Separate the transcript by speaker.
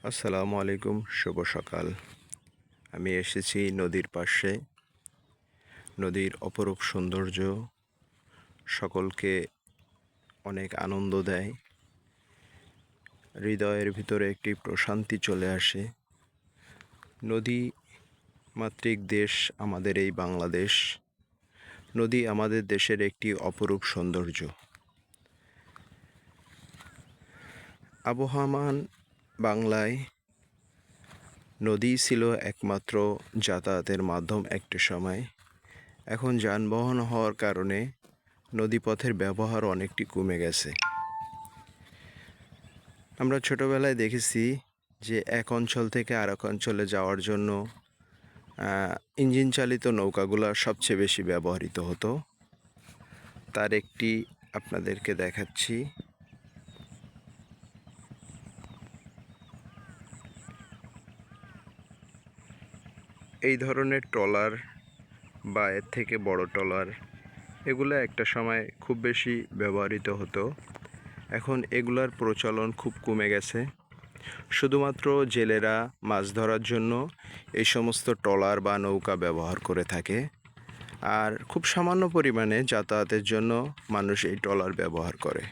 Speaker 1: আসসালামু আলাইকুম, শুভ সকাল। আমি এসেছি নদীর পাশে। নদীর অপরূপ সৌন্দর্য সকলকে অনেক আনন্দ দেয়। হৃদয়ের ভিতরে একটি প্রশান্তি চলে আসে। নদী মাতৃক দেশ আমাদের এই বাংলাদেশ। নদী আমাদের দেশের একটি অপরূপ সৌন্দর্য। আবহমান বাংলায় নদী ছিল একমাত্র যাতায়াতের মাধ্যম একটা সময়। এখন যানবাহন হওয়ার কারণে নদীপথের ব্যবহার অনেকটি কমে গেছে। আমরা ছোটোবেলায় দেখেছি যে এক অঞ্চল থেকে আরেক অঞ্চলে যাওয়ার জন্য ইঞ্জিন চালিত নৌকাগুলো সবচেয়ে বেশি ব্যবহৃত হতো। তার একটি আপনাদেরকে দেখাচ্ছি। এই ধরনের ট্রলার বা এর থেকে বড় ট্রলার এগুলো একটা সময় খুব বেশি ব্যবহৃত হতো। এখন এগুলার প্রচলন খুব কমে গেছে। শুধুমাত্র জেলেরা মাছ ধরার জন্য এই সমস্ত ট্রলার বা নৌকা ব্যবহার করে থাকে। আর খুব সামান্য পরিমাণে যাতায়াতের জন্য মানুষ এই ট্রলার ব্যবহার করে।